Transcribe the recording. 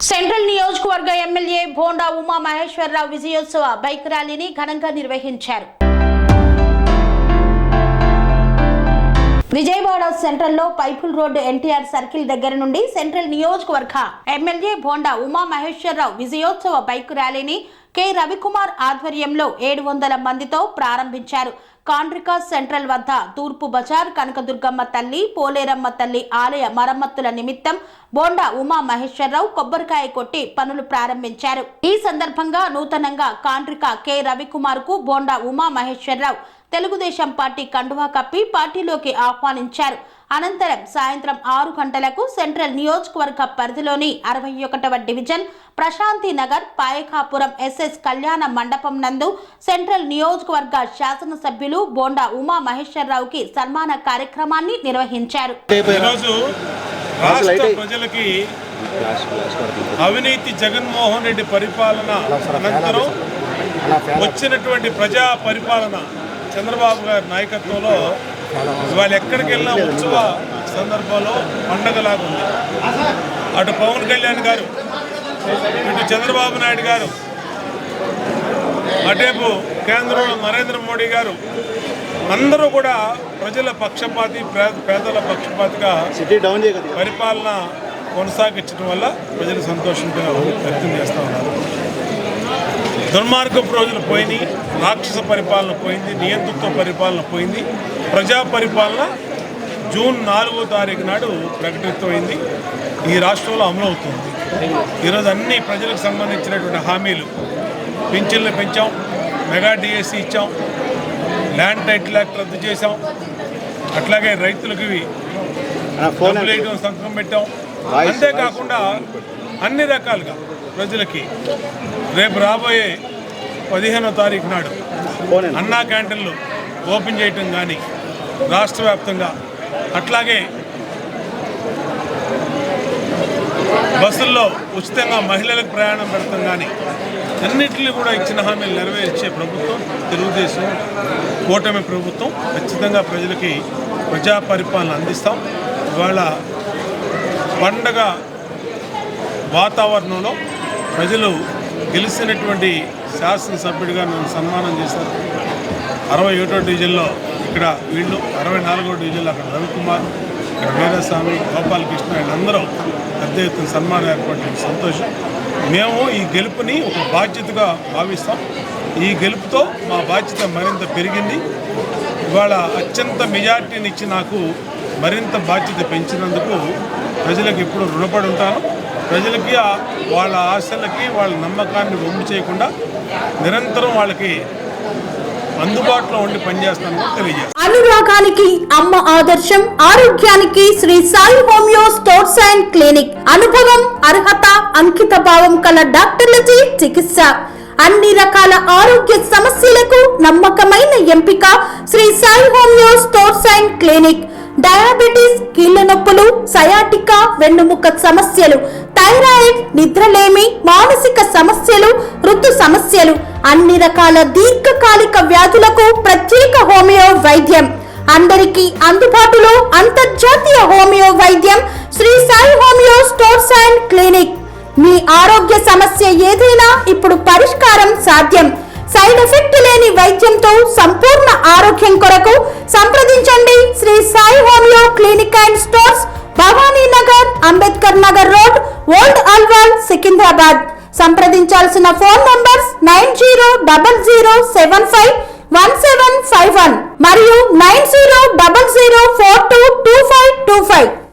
Central నియోజకవర్గ MLA bonda Uma Maheswararao విజయోత్సవ bike ర్యాలీని ఘనంగా నిర్వహించారు. విజయవాడ సెంట్రల్ లో పైపుల్ రోడ్ ఎన్టీఆర్ సర్కిల్ దగ్గర నుండి సెంట్రల్ నియోజకవర్గ ఎమ్మెల్యే బోండా ఉమా మహేశ్వరరావు విజయోత్సవ బైక్ ర్యాలీని కె రవికుమార్ ఆధ్వర్యంలో 700 మందితో ప్రారంభించారు. కాండ్రికా సెంట్రల్ వద్ద తూర్పు బజార్ కనకదుర్గమ్మ తల్లి పోలేరమ్మ తల్లి ఆలయ మరమ్మతుల నిమిత్తం బోండా ఉమా మహేశ్వరరావు కొబ్బరికాయ కొట్టి పనులు ప్రారంభించారు. ఈ సందర్భంగా నూతనంగా కాండ్రికా కె రవికుమార్ కు బోండా ఉమా మహేశ్వరరావు తెలుగుదేశం పార్టీ కండువా కప్పి పార్టీలోకి ఆహ్వానించారు. అనంతరం సాయంత్రం 6 గంటలకు సెంట్రల్ నియోజకవర్గ పరిధిలోని 61వ డివిజన్ ప్రశాంతి నగర్ పాయకాపురం ఎస్ఎస్ కళ్యాణ మండపం నందు సెంట్రల్ నియోజకవర్గ శాసనసభ్యులు బోండా ఉమా మహేశ్వరరావుకి సన్మాన కార్యక్రమాన్ని నిర్వహించారు. ప్రజలకి అవినీతి జగన్మోహన్ రెడ్డి పరిపాలన అనంతరం వచ్చినటువంటి ప్రజా పరిపాలన చంద్రబాబు గారి నాయకత్వంలో వాళ్ళు ఎక్కడికి వెళ్ళినా ఉత్సవ సందర్భంలో పండగలాగా ఉంది. అటు పవన్ కళ్యాణ్ గారు, ఇటు చంద్రబాబు నాయుడు గారు, అటేపు కేంద్రంలో నరేంద్ర మోడీ గారు అందరూ కూడా ప్రజల పక్షపాతి, పేదల పక్షపాతిగా పరిపాలన కొనసాగించడం వల్ల ప్రజలు సంతోషంగా వ్యక్తం చేస్తూ ఉన్నారు. దుర్మార్గపు రోజులు పోయినాయి, రాక్షస పరిపాలన పోయింది, నియంతృత్వ పరిపాలన పోయింది. ప్రజా పరిపాలన జూన్ 4వ తారీఖు నాడు ప్రకటితమైంది. ఈ రాష్ట్రంలో అమలు అవుతుంది. ఈరోజు అన్ని ప్రజలకు సంబంధించినటువంటి హామీలు, పింఛన్లు పెంచాం, మెగా డిఎస్సి ఇచ్చాం, ల్యాండ్ టైటిల్ యాక్ట్ రద్దు చేశాం, అట్లాగే రైతులకి డబ్బులు సంతకం పెట్టాం. అంతేకాకుండా అన్ని రకాలుగా ప్రజలకి రేపు రాబోయే 15వ తారీఖు నాడు అన్నా క్యాంటీన్లు ఓపెన్ చేయటం కానీ రాష్ట్ర వ్యాప్తంగా, అట్లాగే బస్సుల్లో ఉచితంగా మహిళలకు ప్రయాణం పెడతాం కానీ అన్నింటినీ కూడా ఇచ్చిన హామీలు నెరవేర్చే ప్రభుత్వం తెలుగుదేశం కూటమి ప్రభుత్వం. ఖచ్చితంగా ప్రజలకి ప్రజా పరిపాలన అందిస్తాం. ఇవాళ పండగ వాతావరణంలో ప్రజలు గెలిచినటువంటి శాసనసభ్యుడిగా నన్ను సన్మానం చేశారు. 61వ డివిజన్లో ఇక్కడ వీళ్ళు, 64వ డివిజన్లో అక్కడ రవికుమార్, ఇక్కడ వీరస్వామి, గోపాలకృష్ణ, వీళ్ళందరూ పెద్ద ఎత్తున సన్మానం ఏర్పడిన సంతోషం. మేము ఈ గెలుపుని ఒక బాధ్యతగా భావిస్తాం. ఈ గెలుపుతో మా బాధ్యత మరింత పెరిగింది. ఇవాళ అత్యంత మెజార్టీని ఇచ్చి నాకు మరింత బాధ్యత పెంచినందుకు ప్రజలకు ఎప్పుడు రుణపడి ఉంటాను. ప్రజలకి వాళ్ళ ఆశలకి, వాళ్ళ నమ్మకాన్ని వమ్ము చేయకుండా నిరంతరం వాళ్ళకి అందుబాటులో ఉండి పనిచేస్తానని తెలియజేస్తాను. అనురాగానికి అమ్మ ఆదర్శం, ఆరోగ్యానికి Sri Sai homeo stores and clinic. అనుభవం, అర్హత, అంకిత భావం కల డాక్టర్లచే చికిత్స. అన్ని రకాల ఆరోగ్య సమస్యలకు నమ్మకమైన ఎంపిక Sri Sai homeo stores and clinic. Diabetes, కీళ్ల నొప్పులు, సయాటికా, వెన్నుముక సమస్యలు, థైరాయిడ్, నిద్రలేమి, మానసిక సమస్యలు, ఋతు సమస్యలు, అన్ని రకాల దీర్ఘకాలిక వ్యాధులకు ప్రత్యేక హోమియో వైద్యం. అందరికీ అందుబాటులో అంతర్జాతీయ హోమియో వైద్యం Shri Sai homeo stores and clinic. మీ ఆరోగ్య సమస్య ఏదైనా ఇప్పుడు పరిష్కారం సాధ్యం. సైడ్ ఎఫెక్ట్ లేని వైద్యంతో సంపూర్ణ ఆరోగ్యం కొరకు సంప్రదించండి Shri Sai homeo clinic and stores, Bhavani Nagar, Ambedkar Nagar road, old Alwal, Secunderabad. సంప్రదించాల్సిన ఫోన్ నంబర్స్ 9000751751 మరియు 9000422525.